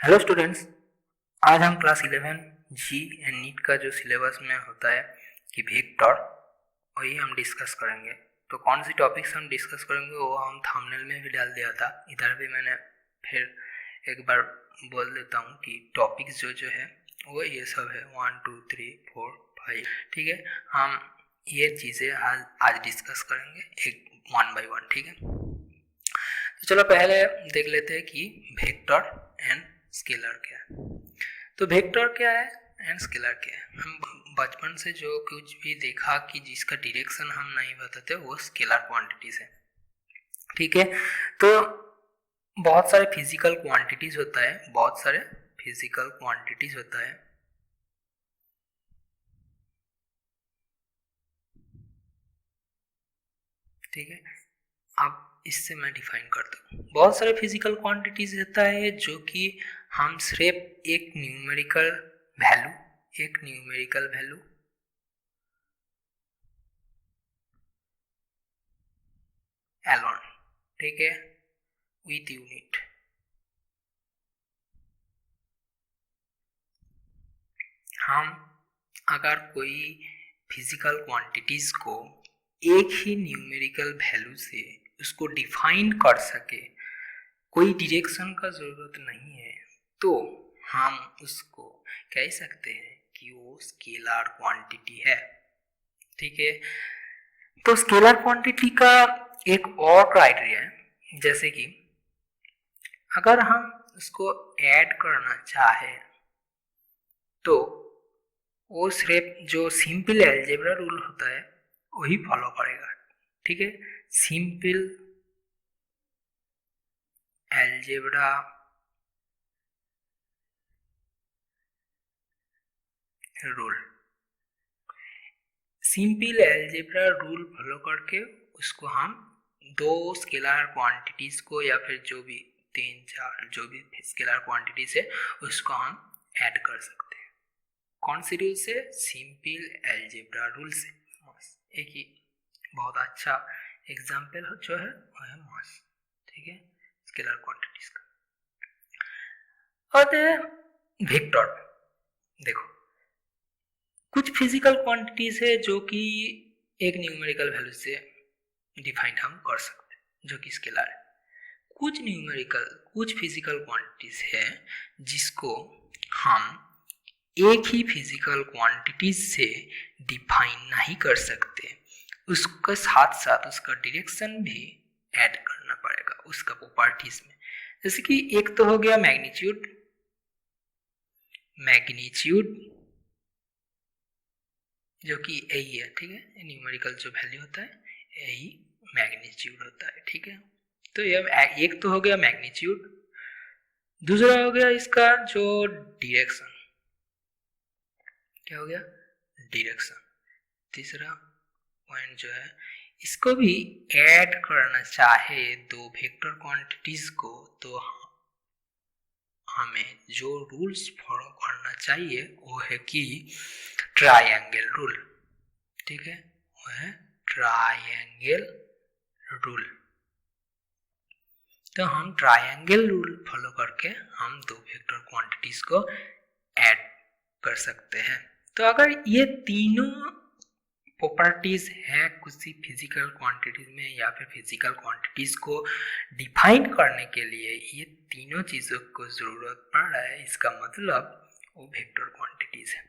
Hello students. आज हम class 11 ji and NEET का जो सिलेबस में होता है कि वेक्टर, वही हम डिस्कस करेंगे। तो कौन सी टॉपिक्स हम डिस्कस करेंगे वो हम थंबनेल में भी डाल दिया था, इधर भी मैंने फिर एक बार बोल देता हूँ कि टॉपिक्स जो जो है वो ये सब है 1 2 3 4 5। ठीक है, हम ये चीज़ें आज डिस्कस करेंगे एक 1 बाय 1। ठीक है, तो चलो पहले देख लेते हैं कि वेक्टर एंड स्केलर क्या है। तो वेक्टर क्या है एंड स्केलर क्या है। हम बचपन से जो कुछ भी देखा कि जिसका डायरेक्शन हम नहीं बताते वो स्केलर क्वांटिटीज है। ठीक है, तो बहुत सारे फिजिकल क्वांटिटीज होता है, बहुत सारे फिजिकल क्वांटिटीज होता है। ठीक है, अब इससे मैं डिफाइन करता हूँ। बहुत सारे फिजिकल क्वांटिटीज होता है जो कि हम सिर्फ एक न्यूमेरिकल वैल्यू एलोन, ठीक है, विथ यूनिट। हम अगर कोई फिजिकल क्वांटिटीज को एक ही न्यूमेरिकल वैल्यू से उसको डिफाइन कर सके, कोई डायरेक्शन का जरूरत नहीं है, तो हम उसको कह सकते हैं कि वो स्केलर क्वांटिटी है। ठीक है, तो स्केलर क्वांटिटी का एक और क्राइटेरिया है, जैसे कि अगर हम उसको ऐड करना चाहे तो वो सिर्फ जो सिंपल एल्जेब्रा रूल होता है वही फॉलो करेगा। ठीक है, simple algebra rule, simple algebra rule follow करके उसको हम दो स्केलर क्वांटिटीज को या फिर जो भी 3 4 जो भी स्केलर क्वांटिटीज है उसको हम ऐड कर सकते हैं। कौन सी रूल से? सिंपल एल्जेब्रा रूल से। एक ही बहुत अच्छा एग्जाम्पल जो है वो है मास। ठीक है, स्केलर क्वांटिटीज का। और वेक्टर, देखो कुछ फिजिकल क्वांटिटीज है जो कि एक न्यूमेरिकल वैल्यू से डिफाइंड हम कर सकते हैं जो कि स्केलर है। कुछ फिजिकल क्वांटिटीज है जिसको हम एक ही फिजिकल क्वांटिटीज से डिफाइन नहीं कर सकते, उसके साथ साथ उसका डायरेक्शन भी ऐड करना पड़ेगा उसका प्रॉपर्टीज में। जैसे कि एक तो हो गया मैग्नीट्यूड जो कि यही है। ठीक है, न्यूमेरिकल जो वैल्यू होता है यही मैग्नीट्यूड होता है। ठीक है, तो ये एक तो हो गया मैग्नीट्यूड, दूसरा हो गया इसका जो डायरेक्शन, क्या हो गया? डायरेक्शन। तीसरा पॉइंट जो है, इसको भी ऐड करना चाहे दो वेक्टर क्वांटिटीज को तो हमें जो रूल्स फॉलो करना चाहिए वो है कि ट्रायंगल रूल। ठीक है, वो है ट्रायंगल रूल। तो हम ट्रायंगल रूल फॉलो करके हम दो वेक्टर क्वांटिटीज को ऐड कर सकते हैं। तो अगर ये तीनों प्रॉपर्टीज है किसी फिजिकल क्वांटिटीज में या फिर फिजिकल क्वांटिटीज को डिफाइन करने के लिए ये तीनों चीजों को जरूरत पड़ रहा है, इसका मतलब वो वेक्टर क्वांटिटीज है।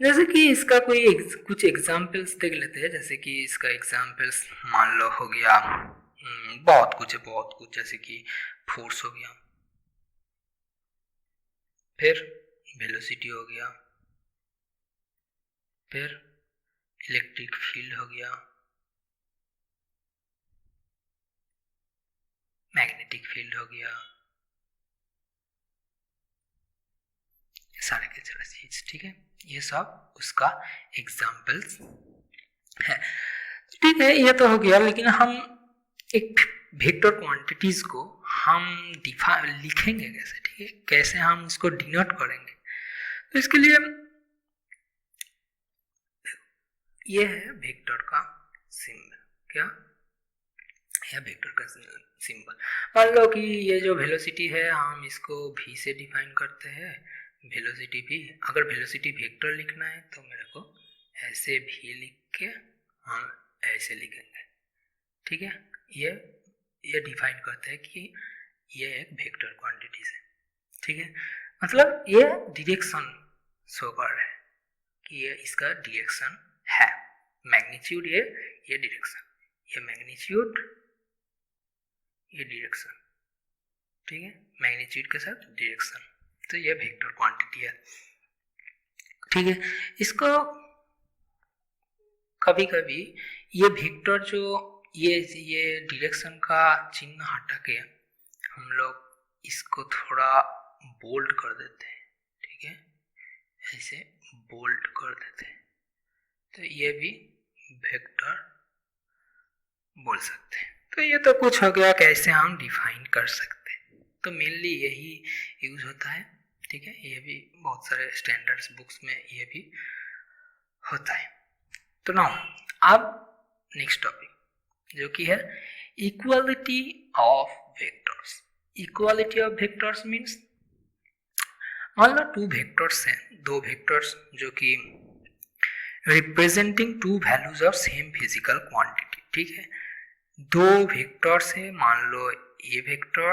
जैसे कि इसका कुछ एग्जांपल्स देख लेते हैं। जैसे कि इसका एग्जांपल्स मान लो हो गया, बहुत कुछ जैसे कि फोर्स हो गया, फिर वेलोसिटी हो गया, फिर इलेक्ट्रिक फील्ड हो गया, मैग्नेटिक फील्ड हो गया, सारे के सारे चीज। ठीक है, ये सब उसका एग्जांपल्स है। ठीक है, ये तो हो गया, लेकिन हम एक वेक्टर क्वांटिटीज को हम लिखेंगे कैसे? ठीक है, कैसे हम इसको डिनोट करेंगे? तो इसके लिए ये है वेक्टर का सिंबल, क्या या वेक्टर का सिंबल। मान लो कि ये जो वेलोसिटी है हम इसको v से डिफाइन करते हैं, वेलोसिटी v। अगर वेलोसिटी वेक्टर लिखना है तो मेरे को ऐसे v लिख के हम ऐसे लिखेंगे, ठीक है। ये डिफाइन करते हैं कि ये एक वेक्टर क्वांटिटी है, ठीक है। मतलब ये डायरेक्शन शो कर रहा है कि ये इसका डायरेक्शन है, मैग्नीट्यूड ये डायरेक्शन, ये मैग्नीट्यूड ये डायरेक्शन, ठीक है, मैग्नीट्यूड के साथ डायरेक्शन, तो ये वेक्टर क्वांटिटी है, ठीक है। इसको कभी कभी ये वेक्टर जो ये डायरेक्शन का चिन्ह हटा के हम लोग इसको थोड़ा बोल्ड कर देते हैं, ठीक है, ऐसे बोल्ड कर देते हैं, तो ये भी वेक्टर बोल सकते हैं। तो ये तो कुछ हो गया कैसे हम डिफाइन कर सकते हैं, तो मेनली यही यूज होता है, ठीक है। ये भी बहुत सारे स्टैंडर्ड्स बुक्स में ये भी होता है। तो नाउ अब नेक्स्ट टॉपिक जो कि है equality of vectors. Equality of vectors means मान लो टू वेक्टर्स हैं, दो वेक्टर्स जो कि representing two values of same physical quantity, ठीक है। दो वेक्टर्स है, मान लो ए वेक्टर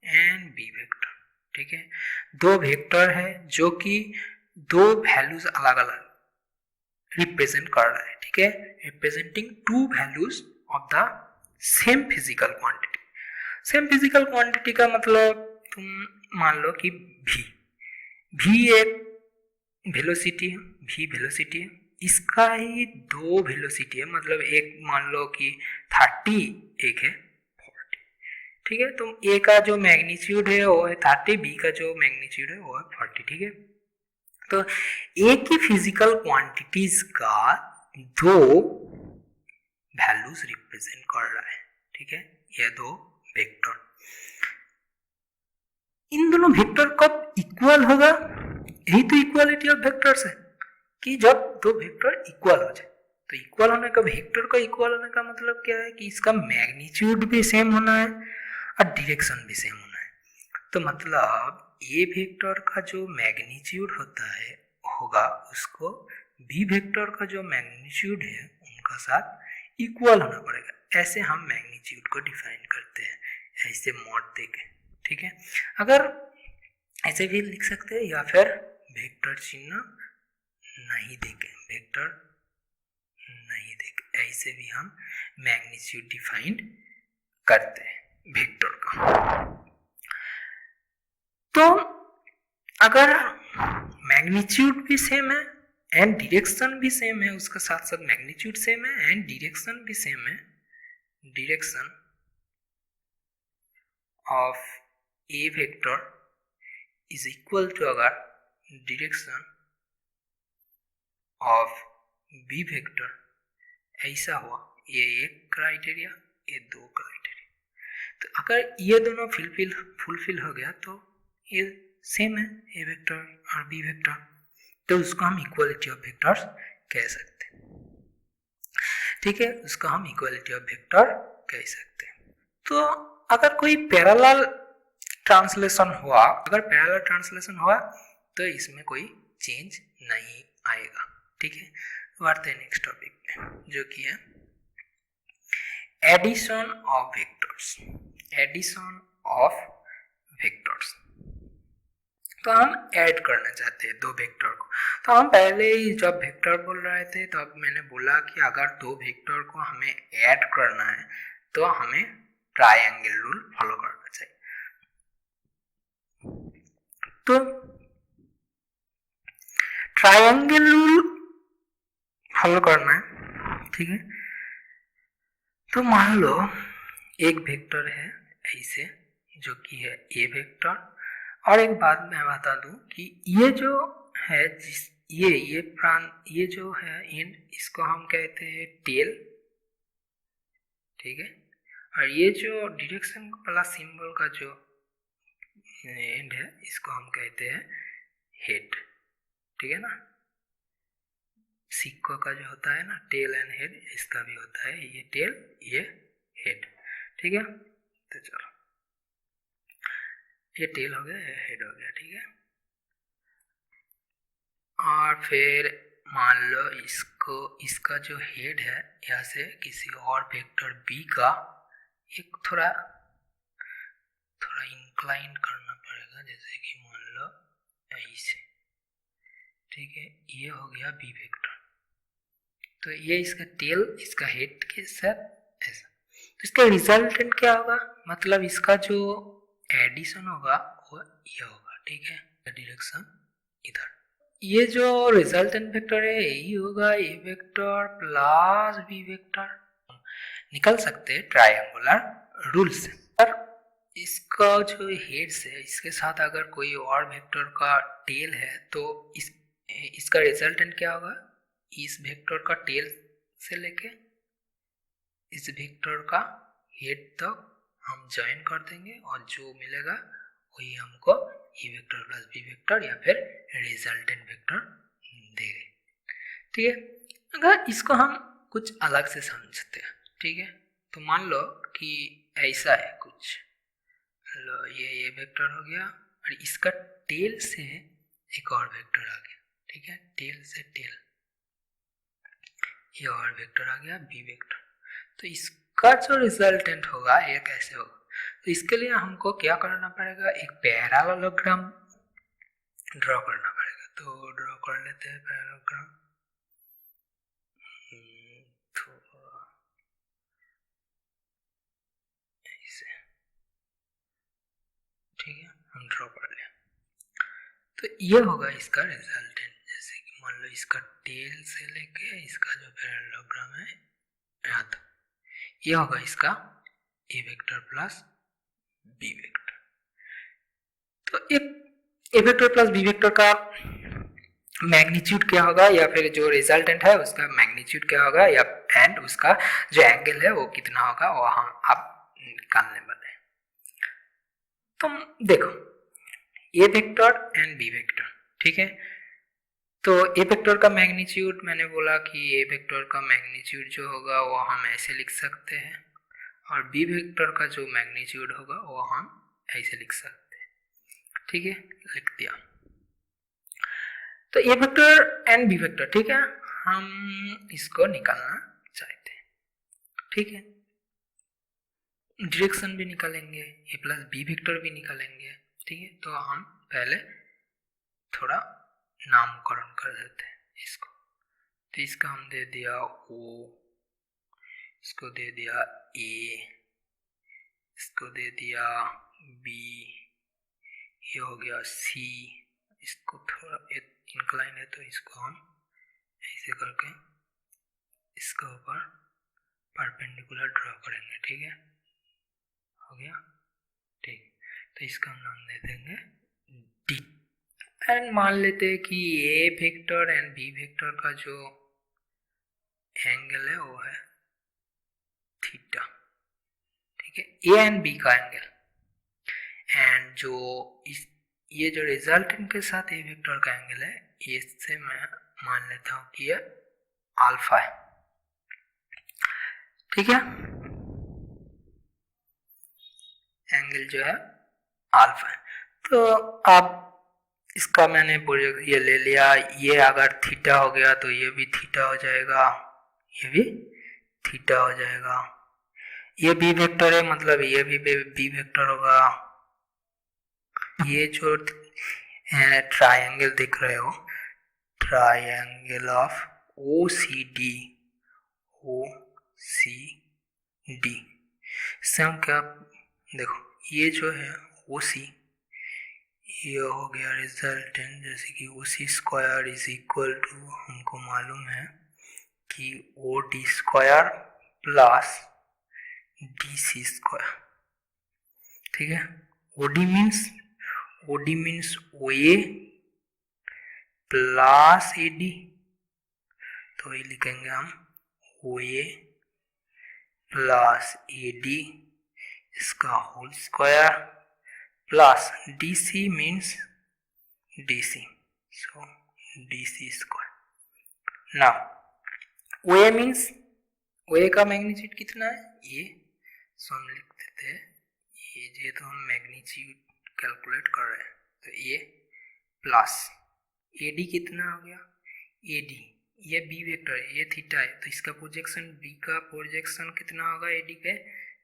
एंड बी वेक्टर, ठीक है। दो वेक्टर है जो कि दो वैल्यूज अलग अलग रिप्रेजेंट कर रहा है, ठीक है, representing two values of the same physical quantity. Same physical quantity का मतलब तुम मान लो कि v एक वेलोसिटी है, v वेलोसिटी है, इसका ही दो वेलोसिटी है, मतलब एक मान लो कि 30, एक है 40, ठीक है। तो a का जो मैग्नीट्यूड है वो है 30, b का जो मैग्नीट्यूड है वो है 40, ठीक है। तो एक ही फिजिकल क्वांटिटीज का दो वैल्यूज रिप्रेजेंट कर रहा है, ठीक है, ये दो वेक्टर। इन दोनों वेक्टर कब इक्वल होगा, यही तो इक्वालिटी ऑफ वेक्टर्स है कि जब दो वेक्टर इक्वल हो जाए। तो इक्वल होने का, वेक्टर का इक्वल होने का मतलब क्या है कि इसका मैग्नीट्यूड भी सेम होना है और डायरेक्शन भी सेम होना है। तो मतलब ए वेक्टर का जो मैग्नीट्यूड होता है होगा उसको बी वेक्टर का जो मैग्नीट्यूड है उनका साथ इक्वल होना पड़ेगा। ऐसे हम मैग्नीट्यूड को डिफाइन करते हैं, ऐसे मॉड देके, ठीक है। अगर ऐसे भी लिख सकते हैं या फिर वेक्टर चिन्ह नहीं देके, वेक्टर नहीं देके ऐसे भी हम मैग्नीट्यूड डिफाइन करते हैं वेक्टर का। तो अगर मैग्नीट्यूड भी सेम है एंड डायरेक्शन भी सेम है, उसका साथ साथ मैग्नीट्यूड सेम है एंड डायरेक्शन भी सेम है, direction of A vector is equal to अगर डायरेक्शन ऑफ बी वेक्टर ऐसा हुआ, ये एक क्राइटेरिया ये दो क्राइटेरिया, तो अगर ये दोनों फुलफिल हो गया तो ये सेम है ए वेक्टर और बी वेक्टर, तो उसको हम इक्वालिटी ऑफ वेक्टर्स कह सकते हैं, ठीक है, उसको हम इक्वालिटी ऑफ वेक्टर कह सकते हैं। तो अगर कोई पैरेलल ट्रांसलेशन हुआ, अगर पैरेलल ट्रांसलेशन हुआ तो इसमें कोई चेंज नहीं आएगा, ठीक है। बढ़ते हैं नेक्स्ट टॉपिक पे जो कि है addition of vectors. Addition of vectors, तो हम ऐड करना चाहते हैं दो वेक्टर को। तो हम पहले ही जब वेक्टर बोल रहे थे तब तो मैं बोला कि अगर दो वेक्टर को हमें ऐड करना है तो हमें ट्रायंगल रूल फॉलो करना चाहिए। तो ट्रायंगल रूल फॉलो करना है, ठीक है। तो मान लो एक वेक्टर है ऐसे जो कि है ए वेक्टर, और एक बात मैं बता दूं कि ये जो है ये जो है एंड इसको हम कहते हैं टेल, ठीक है, और ये जो डायरेक्शन वाला सिंबल का जो एंड है इसको हम कहते हैं हेड, ठीक है ना। सिक्को का जो होता है ना टेल एंड हेड, इसका भी होता है ये टेल ये हेड, ठीक है। तो चलो, ये टेल हो गया, ये हेड हो गया, ठीक है। और फिर मान लो इसका जो हेड है यहाँ से किसी और वेक्टर b का एक थोड़ा इंक्लाइन करना पड़ेगा, जैसे कि मान लो ऐसे, ठीक है। ये हो गया b वेक्टर। तो ये इसका टेल इसका हेड के साथ ऐसा, तो इसका रिजल्टेंट क्या होगा, मतलब इसका जो एडिशन होगा वो ये होगा, ठीक है। डायरेक्शन इधर, ये जो रिजल्टेंट वेक्टर है यही होगा ए वेक्टर प्लस बी वेक्टर। निकल सकते हैं ट्रायंगुलर रूल से। पर इसका जो हेड्स है इसके साथ अगर कोई और वेक्टर का टेल है तो इसका रिजल्टेंट क्या होगा, इस वेक्टर का टेल से लेके इस वेक्टर का हेड तक हम ज्वाइन कर देंगे और जो मिलेगा वही हमको ए वेक्टर प्लस बी वेक्टर या फिर रिजल्टेंट वेक्टर देंगे, ठीक है। अगर इसको हम कुछ अलग से समझते हैं, ठीक है। तो मान लो कि ऐसा है कुछ, लो ये वेक्टर हो गया और इसका टेल से एक और वेक्टर आ गया, ठीक है। टेल से टेल ये और वेक्टर आ गया बी वेक्टर। तो इसका जो रिजल्टेंट होगा ये कैसे होगा, तो इसके लिए हमको क्या करना पड़ेगा, एक पैरेललोग्राम ड्रॉ करना पड़ेगा। तो ड्रॉ कर लेते हैं पैरेललोग्राम, ऐसे, ठीक है। हम ड्रॉ कर लिया। तो ये होगा इसका रिजल्टेंट, जैसे कि मान लो इसका टेल से लेके इसका जो पैरेललोग्राम है यहाँ तक, ये होगा इसका ए वेक्टर प्लस बी वेक्टर। तो A vector plus B vector का मैग्नीट्यूड क्या होगा, या फिर जो रिजल्टेंट है उसका मैग्नीट्यूड क्या होगा, या एंड उसका जो एंगल है वो कितना होगा, वो हम आप निकालने वाले हैं। तो देखो ए वेक्टर एंड बी वेक्टर, ठीक है। तो ए वेक्टर का मैग्नीट्यूड मैंने बोला कि ए वेक्टर का मैग्नीट्यूड जो होगा वो हम ऐसे लिख सकते हैं, और बी वेक्टर का जो मैग्नीट्यूड होगा वो हम ऐसे लिख सकते हैं, ठीक है। लिख दिया। तो A vector and B vector, ठीक है, हम इसको निकालना चाहते हैं, ठीक है। डायरेक्शन भी निकालेंगे, ए प्लस बी वेक्टर भी निकालेंगे, ठीक है। तो हम पहले थोड़ा नामकरण कर देते हैं इसको। तो इसका हम दे दिया ओ, इसको दे दिया ए, इसको दे दिया बी, ये हो गया सी। इसको थोड़ा इंक्लाइन है तो इसको हम ऐसे करके इसके ऊपर परपेंडिकुलर ड्रॉ करेंगे, ठीक है। हो गया, ठीक। तो इसका हम नाम दे देंगे डी। एंड मान लेते हैं कि A vector and B vector का जो एंगल है वो है थीटा, ठीक है। ए एंड बी का एंगल, एंड जो ये जो रिजल्टेंट के साथ ए वेक्टर का एंगल है, इससे मैं मान लेता हूं कि ये अल्फा है, ठीक है। एंगल जो है अल्फा है। तो आप इसका मैंने ये ले लिया, ये अगर थीटा हो गया तो ये भी थीटा हो जाएगा, ये भी थीटा हो जाएगा। ये बी वेक्टर है, मतलब ये भी बी वेक्टर होगा। ये जो ट्रायंगल दिख रहे हो, triangle of O C D, इससे हम क्या देखो, ये जो है ओ सी, ये हो गया रिजल्टेंट, जैसे कि O C square is equal to, हमको मालूम है कि O D square plus D C square, ठीक है। OD means O A plus A D, तो ये लिखेंगे हम O A plus A D इसका whole square plus D C means D C, so D C square. Now O A means, O A का magnitude कितना है, ये सो हम लिखते लेते हैं ये, जेहेतु हम मैग्नीट्यूड कैलकुलेट कर रहे हैं तो ये प्लस AD कितना हो गया, AD ये बी वेक्टर है, ये थीटा है, तो इसका प्रोजेक्शन बी का प्रोजेक्शन कितना होगा AD के,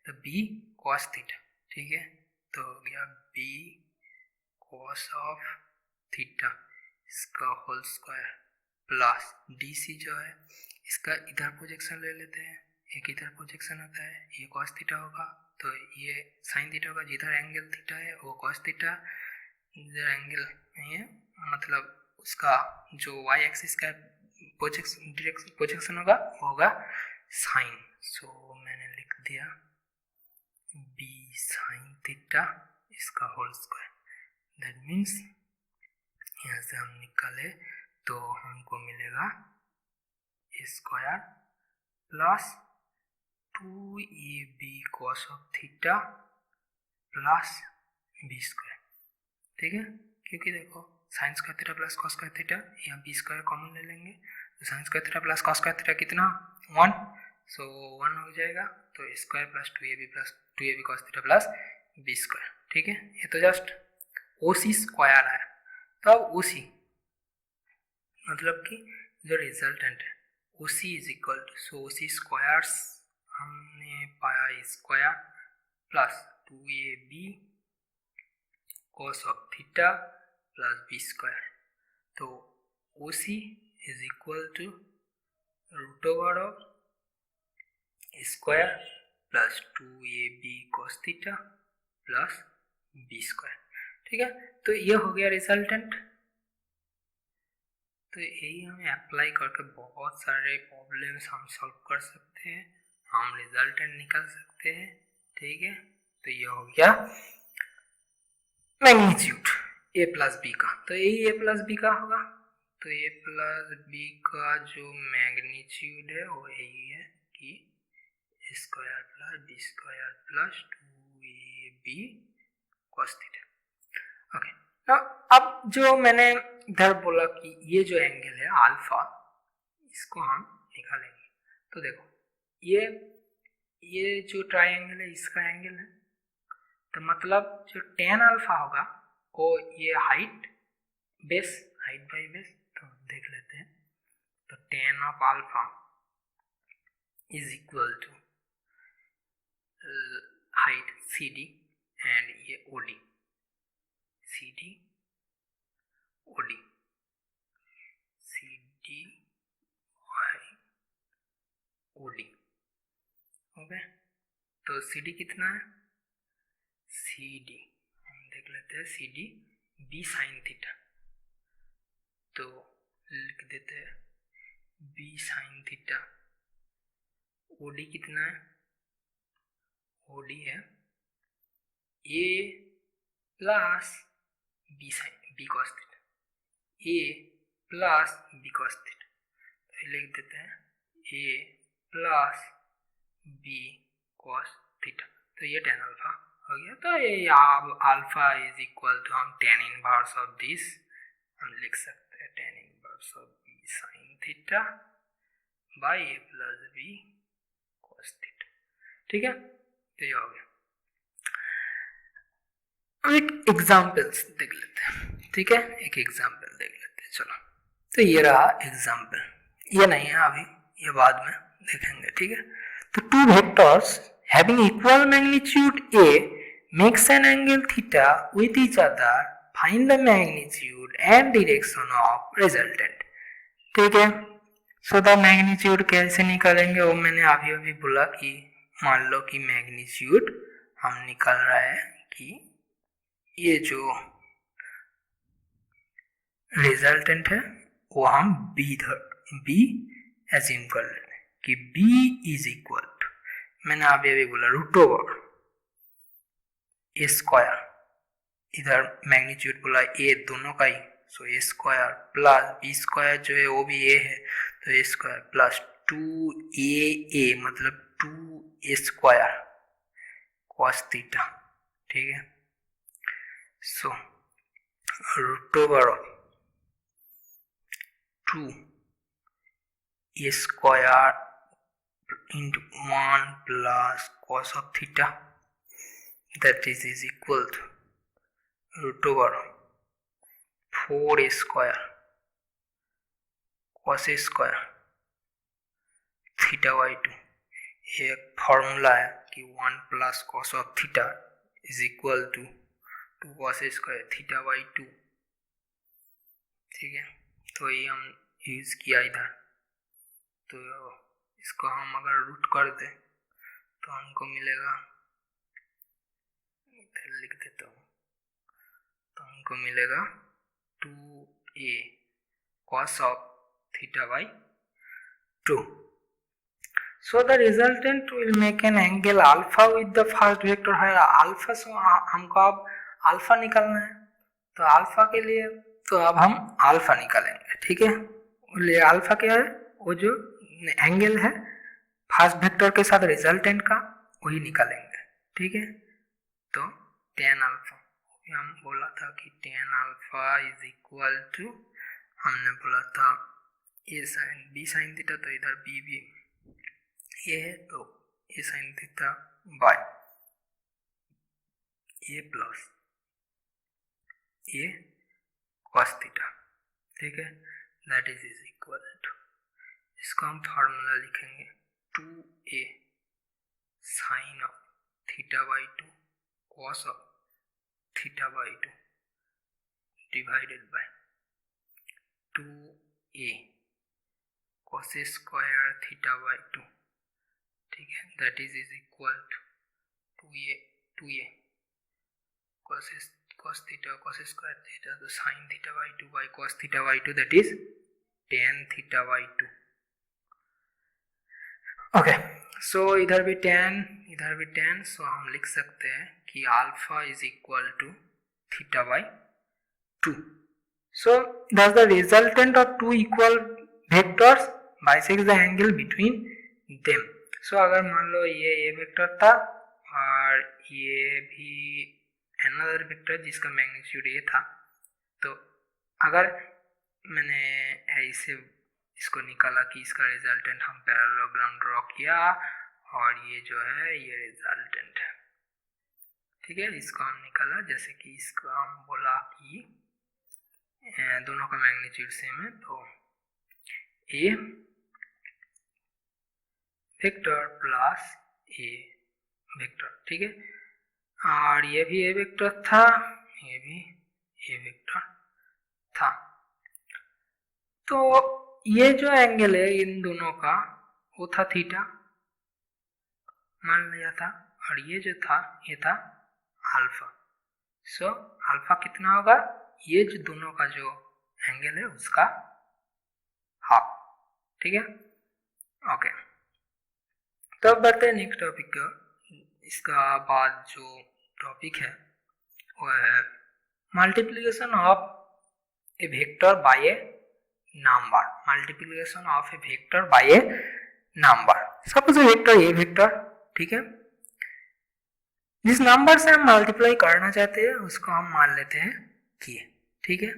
तो बी कॉस थीटा, ठीक है। तो हो गया बी कॉस ऑफ थीटा इसका होल स्क्वायर प्लस DC जो है इसका इधर प्रोजेक्शन ले लेते हैं, एक इधर प्रोजेक्शन होता है, ये कॉस थीटा होगा तो ये साइन थीटा होगा, जिधर एंगल थीटा है वो कॉस थीटा, जिधर एंगल नहीं है मतलब उसका जो y एक्सिस का प्रोजेक्शन होगा साइन। सो मैंने लिख दिया b साइन थीटा इसका होल स्क्वायर, दैट मीन्स यहाँ से हम निकाले तो हमको मिलेगा square plus 2ab cos of theta plus b square, ठीक है। क्योंकि देखो sine square theta plus cos square theta, यहाँ b स्क्वायर कॉमन ले लेंगे तो sine square theta plus cos square theta कितना 1, सो 1 हो जाएगा, तो square plus 2ab cos theta plus b square, ठीक है। ये तो जस्ट OC स्क्वायर है। तो अब OC मतलब कि जो रिजल्टेंट है OC is equal to, so OC squares हमने पाया square plus 2ab cos of theta plus b square, तो OC is equal to root over of square plus 2ab cos theta plus b square, ठीक है। तो ये हो गया resultant. तो यही हमें अप्लाई करके बहुत सारे प्रॉब्लम्स हम सॉल्व कर सकते हैं, हम रिजल्टेंट निकाल सकते हैं, ठीक है। तो ये हो गया मैग्नीट्यूड a प्लस बी का, तो यही a प्लस बी का होगा, तो a प्लस बी का जो मैग्नीट्यूड है वो यही है कि square plus b square plus 2ab cos theta, okay. अब जो मैंने इधर बोला कि ये जो एंगल है अल्फा, इसको हम निकालेंगे, तो देखो ये जो ट्रायंगल है इसका एंगल है, तो मतलब जो tan अल्फा होगा वो ये हाइट बाई बेस, तो देख लेते हैं, तो tan of alpha is equal to height CD and ये OD, CD OD OD, okay. तो CD कितना है, CD हम देख लेते हैं, CD b साइन थीटा, तो लिख देते हैं b साइन थीटा, OD कितना है, OD है a plus b cos theta, a plus b cos theta, तो लिख देते हैं a plus b cos theta, तो ये tan अल्फा हो गया। तो ये अब अल्फा इज इक्वल टू हम tan इनवर्स ऑफ दिस हम लिख सकते हैं, tan inverse of b sign theta by a plus b cos theta, ठीक है। तो ये हो गया। एक एग्जाम्पल्स देख लेते हैं, ठीक है, एक एग्जाम्पल देख लेते हैं, चलो। तो ये रहा एग्जाम्पल, ये नहीं है अभी, ये बाद में देखेंगे, ठीक है। तो two vectors having equal magnitude A makes an angle theta with each other, find the magnitude and direction of resultant, ठीक है। सो द मैग्नीट्यूड कैसे निकालेंगे वो मैंने अभी बोला कि मान लो कि मैग्नीट्यूड हम निकाल रहा है कि ये जो रिजल्टेंट है वो हम बी एज्यूम कर लेते हैं कि b इज इक्वल टू, मैंने अभी बोला रूट ओवर ए स्क्वायर, इधर मैग्नीट्यूड बोला ए दोनों का ही, सो ए स्क्वायर प्लस बी स्क्वायर जो है वो भी ए है, तो ए स्क्वायर प्लस 2a मतलब 2a स्क्वायर कॉस थीटा, ठीक है। So root over of 2a square into 1 plus cos of theta that is equal to root over 4 square cos square theta by 2। एक फॉर्मूला है कि 1 plus cos of theta is equal to 2 cos square theta by 2। ठीक है, तो ये हम use किया इधर। तो इसको हम अगर रूट कर दें तो हमको मिलेगा, इधर लिख देता हूँ, तो हमको मिलेगा 2a cos of theta by 2. So the resultant will make an angle alpha with the first vector है alpha। so हमको अब alpha निकालना है, तो alpha के लिए तो अब हम alpha निकालेंगे। ठीक है, बोलिए alpha क्या है, वो जो एंगल है फर्स्ट वेक्टर के साथ रिजल्टेंट का वही निकालेंगे। ठीक है, तो tan अल्फा हम बोला था कि tan alpha is equal to, हमने बोला था A sine B sine theta, तो इधर बी भी ये है, तो A sine theta by A plus A cos theta. ठीक है, दैट इज इक्वल टू, इसको हम फार्मूला लिखेंगे 2a sine of theta by 2 cos of theta by 2 divided by 2a cos square theta by 2। ठीक है, that is equal to 2a cos theta cos square theta, तो sine theta by 2 by cos theta by 2, that is tan theta by 2। Okay, so इधर भी tan इधर भी tan, सो हम लिख सकते हैं कि alpha is equal to theta by 2। So thus the resultant of two equal vectors bisects the angle between them. So अगर मान लो ये a वेक्टर था और ये भी another वेक्टर जिसका मैग्नीट्यूड ये था, तो अगर मैंने ऐसे इसको निकाला कि इसका रिजल्टेंट हम पैरेललोग्राम ड्रॉ किया और ये जो है ये रिजल्टेंट है। ठीक है, इसको हम निकाला, जैसे कि इसको हम बोला कि दोनों का मैग्नीट्यूड सेम है, तो A vector plus A vector. ठीक है, और ये भी ए वेक्टर था, ये भी ए वेक्टर था, तो ये जो एंगल है इन दोनों का वो था थीटा मान लिया था, और ये जो था ये था अल्फा। सो अल्फा कितना होगा, ये जो दोनों का जो एंगल है उसका हाफ। ठीक है, ओके, तो अब बढ़ते हैं नेक्स्ट टॉपिक का। इसका बाद जो टॉपिक है वो है multiplication of A vector by A number. Multiplication of A vector by A number. Suppose A vector A vector, ठीक है, जिस नंबर से हम मल्टीप्लाई करना चाहते हैं उसको हम मान लेते हैं किए। ठीक है,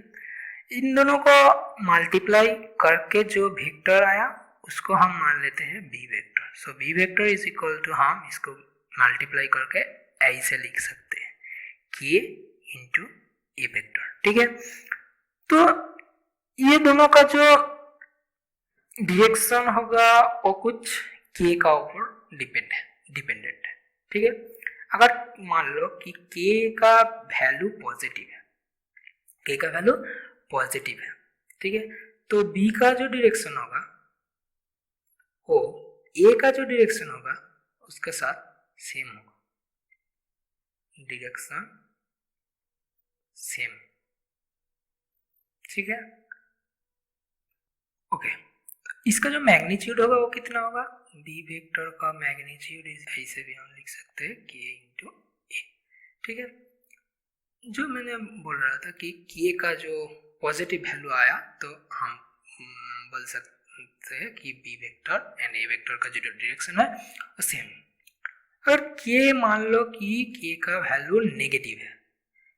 इन दोनों को मल्टीप्लाई करके जो वेक्टर आया उसको हम मान लेते हैं B vector. So B vector is equal to, हम इसको मल्टीप्लाई करके ऐसे लिख सकते हैं किए इंटू ए वेक्टर। ठीक है, तो ये दोनों का जो डायरेक्शन होगा वो कुछ के का ऊपर डिपेंडेंट है। ठीक है, अगर मान लो कि के का वैल्यू पॉजिटिव है, के का वैल्यू पॉजिटिव है, ठीक है, तो बी का जो डायरेक्शन होगा वो ए का जो डायरेक्शन होगा उसके साथ सेम होगा, डायरेक्शन सेम। ठीक है, ओके, इसका जो मैग्नीट्यूड होगा वो कितना होगा, बी वेक्टर का मैग्नीट्यूड ऐसे भी हम लिख सकते हैं के इंटू ए। ठीक है, जो मैंने बोल रहा था कि के का जो पॉजिटिव वैल्यू आया तो हम बोल सकते हैं कि B vector and A vector का जो डायरेक्शन है वो सेम। अगर के मान लो कि के का वैल्यू नेगेटिव है,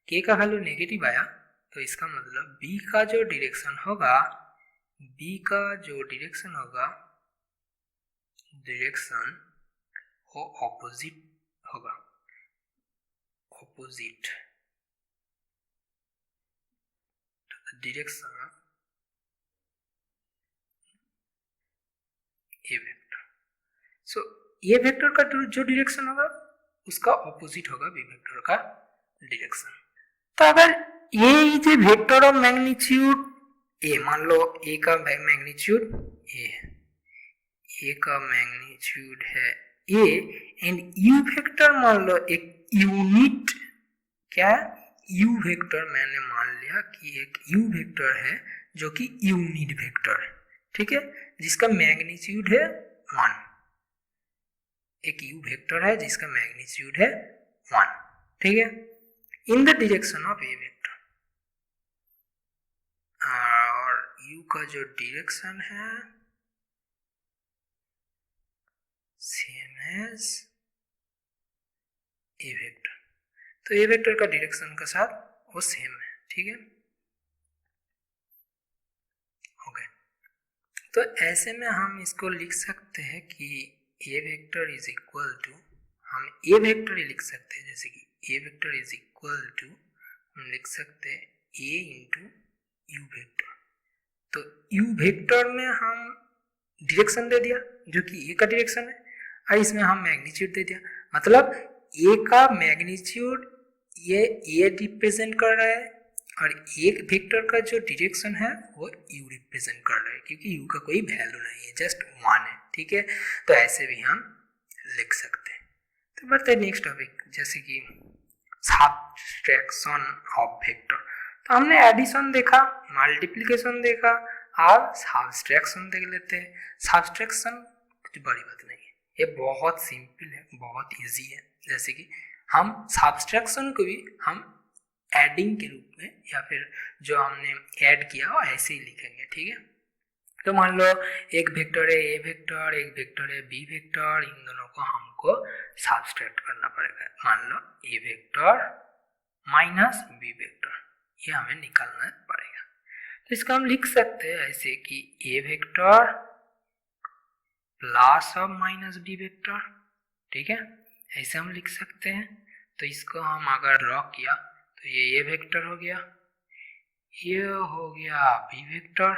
के का वैल्यू नेगेटिव आया तो इसका मतलब बी का जो डायरेक्शन होगा, बी का जो डायरेक्शन होगा, डायरेक्शन वो ऑपोजिट होगा, opposite to the direction of a vector. So a vector का जो डायरेक्शन होगा उसका ऑपोजिट होगा बी वेक्टर का डायरेक्शन. तो अगर A is A vector of magnitude A, मान लो ए का मैग्नीट्यूड ए का मैग्नीट्यूड है ए एंड यू वेक्टर मान लो एक यूनिट, क्या यू वेक्टर मैंने मान लिया कि एक यू वेक्टर है जो कि यूनिट वेक्टर है, ठीक है, जिसका मैग्नीट्यूड है 1. एक यू वेक्टर है जिसका मैग्नीट्यूड है 1, ठीक है, in the direction of A vector. और यू का जो डायरेक्शन है सेम एज ए वेक्टर. तो ए वेक्टर का डायरेक्शन के साथ वो सेम है, ठीक है. ओके, तो ऐसे में हम इसको लिख सकते हैं कि A vector is equal to, हम ए वेक्टर ही लिख सकते हैं, जैसे कि A vector is equal to हम लिख सकते हैं ए इंटू यू वेक्टर. तो यू वेक्टर में हम डायरेक्शन दे दिया जो कि ए का डायरेक्शन है और इसमें हम मैग्नीट्यूड दे दिया, मतलब ए का मैग्नीट्यूड ये ए रिप्रेजेंट कर रहा है और एक वेक्टर का जो डायरेक्शन है वो यू रिप्रेजेंट कर रहा है, क्योंकि यू का कोई वैल्यू नहीं है, जस्ट 1 है, ठीक है. तो ऐसे भी हम लिख सकते हैं. तो बढ़ते हैं नेक्स्ट टॉपिक, जैसे कि सब्ट्रैक्शन ऑफ वेक्टर. तो हमने एडिशन देखा, मल्टीप्लिकेशन देखा, अब सब्ट्रैक्शन देख लेते हैं. सब्ट्रैक्शन कुछ बड़ी बात नहीं है, ये बहुत सिंपल है, बहुत इजी है. जैसे कि हम सब्ट्रैक्शन को भी हम एडिंग के रूप में या फिर जो हमने ऐड किया वो ऐसे ही लिखेंगे, ठीक है. तो मान लो एक वेक्टर है ए वेक्टर, एक वेक्टर है बी वेक्टर, इन दोनों को हमको सब्ट्रैक्ट करना पड़ेगा. मान लो ए वेक्टर माइनस बी वेक्टर, ये हमें निकालना पड़ेगा. तो इसका हम लिख सकते हैं ऐसे कि A vector plus of minus B vector, ठीक है, ऐसे हम लिख सकते हैं. तो इसको हम अगर ड्रॉ किया तो ये ए वेक्टर हो गया, ये हो गया बी वेक्टर,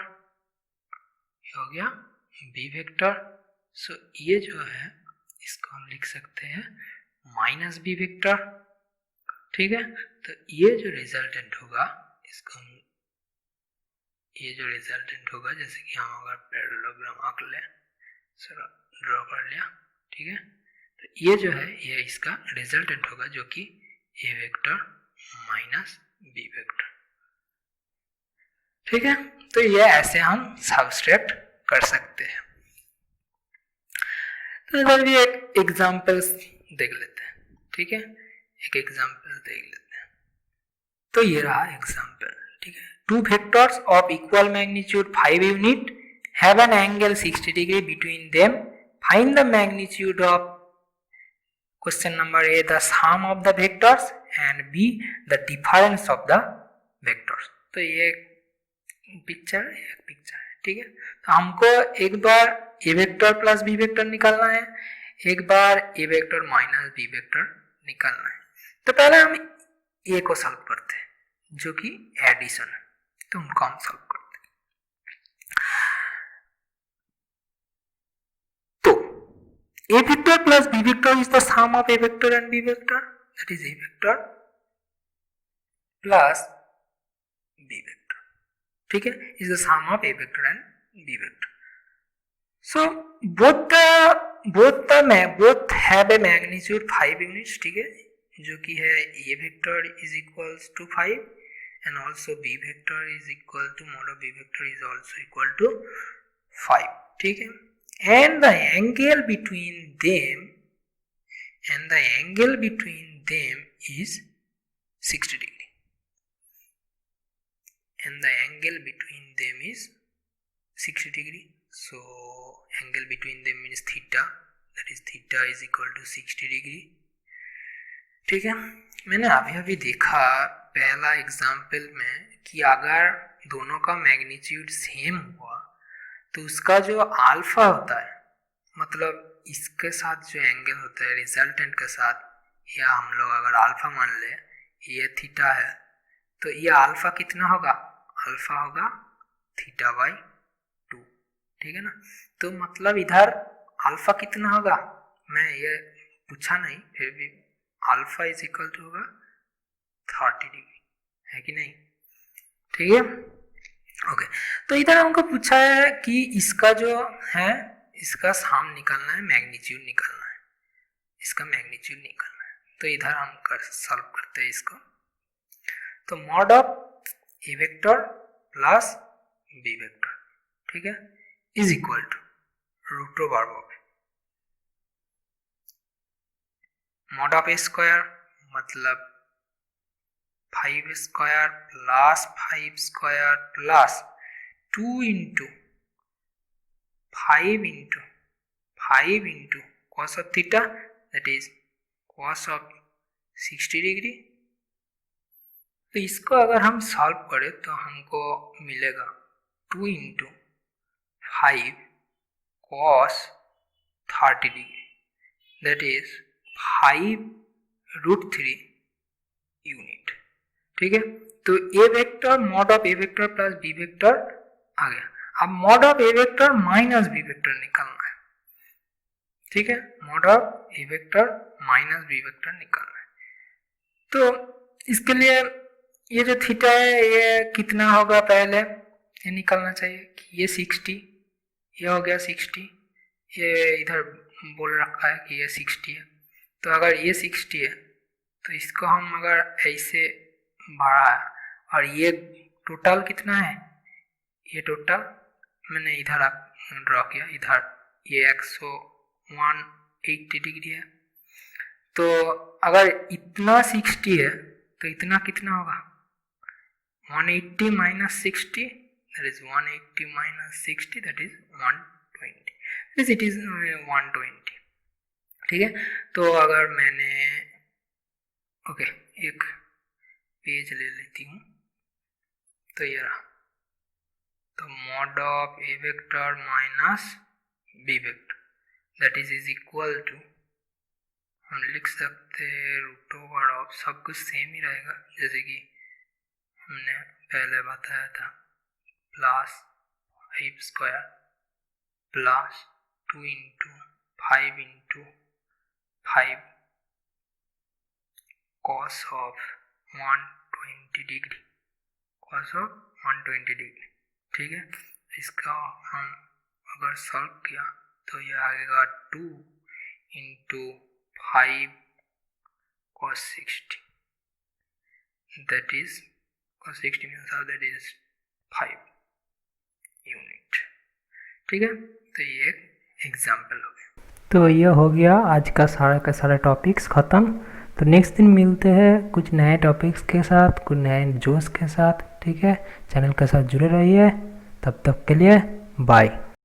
ये हो गया बी वेक्टर. सो ये जो है इसको हम लिख सकते हैं माइनस बी वेक्टर, ठीक है. तो ये जो रिजल्टेंट होगा इसको हम, ये जो रिजल्टेंट होगा, जैसे कि हम अगर पैरेललोग्राम आंक लें, चलो ड्रॉ कर लिया, ठीक है. तो ये जो है ये इसका रिजल्टेंट होगा जो कि A vector minus B vector, ठीक है. तो ये ऐसे हम सब्ट्रैक्ट कर सकते हैं. तो इधर भी एक एग्जांपल देख लेते हैं, ठीक है, एक एग्जांपल देख लेते हैं. तो ये रहा एग्जांपल, ठीक है. Two vectors of equal magnitude 5 unit have an angle 60 degree between them, find the magnitude of, question number A the sum of the vectors and B the difference of the vectors. तो ये picture है, ठीक है. तो हमको एक बार A vector plus B vector निकालना है, एक बार A vector minus B vector निकालना है. तो पहले हम ए को सॉल्व करते हैं जो कि एडिशन है, तो उनको हम सॉल्व करते हैं. तो A vector plus B vector is the sum of A vector and B vector, that is A vector plus B vector, ठीक है, is the sum of A vector and B vector. So both have a magnitude 5 units, ठीक है, जो कि है a vector is equals to 5 and also b vector is equal to mod of b vector is also equal to 5, ठीक है. And the angle between them is 60 degree. And the angle between them is 60 degree. So angle between them means theta, that is theta is equal to 60 degree, ठीक है. मैंने अभी देखा पहला example में कि अगर दोनों का मैग्नीट्यूड सेम हुआ तो उसका जो अल्फा होता है, मतलब इसके साथ जो एंगल होता है रिजल्टेंट के साथ, या हम लोग अगर अल्फा मान ले, ये थीटा है, तो ये अल्फा कितना होगा, अल्फा होगा थीटा बाई 2, ठीक है ना। तो मतलब इधर अल्फा कितना होगा, मैं ये पूछा नहीं, फिर भी अल्फा इज इक्वल टू होगा 30 डिग्री, है कि नहीं, ठीक है। ओके, तो इधर हमको पूछा है कि इसका जो है, इसका साम निकालना है, मैग्नीट्यूड निकालना है, इसका मैग्नीट्यूड निकालना है। तो इधर हम सॉल्व करते हैं इसको। तो mod of A vector plus B vector, ठीक है, is equal to root over of mod of A square, मतलब 5 square plus 5 square plus 2 into 5 into cos of theta, that is cos of 60 degree. तो इसको अगर हम solve करें तो हमको मिलेगा 2 into 5 cos 30 degree, that is 5√3 unit, ठीक है। तो A vector mod of A vector plus B vector आ गया। अब mod of A vector minus B vector निकालना है, ठीक है, mod of A vector minus B vector निकालना है। तो इसके लिए ये जो थीटा है ये कितना होगा, पहले ये निकालना चाहिए कि ये 60, ये हो गया 60, ये इधर बोल रखा है कि ये 60 है। तो अगर ये 60 है तो इसको हम अगर ऐसे बढ़ा है, और ये टोटल कितना है, ये टोटल मैंने इधर ड्रॉ किया, इधर ये 180 डिग्री है। तो अगर इतना 60 है तो इतना कितना होगा, 180 minus 60, that is 180 minus 60, that is 120, this it is 120, ठीक है। तो अगर मैंने ओके एक पेज ले लेती हूँ, तो ये रहा, तो mod of A vector minus B vector, that is equal to, हम लिख सकते रूट ओवर ऑफ, सब कुछ सेम ही रहेगा जैसे कि हमने पहले बताया था, plus 5 square plus 2 into 5 into 5 cos of 120 degree, cos of 120 degree, ठीक है। इसका हम अगर सॉल्व किया तो ये आएगा 2 into 5 cos 60, that is cos 60 means that is 5 unit, ठीक है। तो ये एक एग्जाम्पल हो गया। तो ये हो गया आज का सारा टॉपिक्स ख़त्म। तो नेक्स्ट दिन मिलते हैं कुछ नए टॉपिक्स के साथ, कुछ नए जोश के साथ, ठीक है। चैनल के साथ जुड़े रहिए, तब तक के लिए बाय।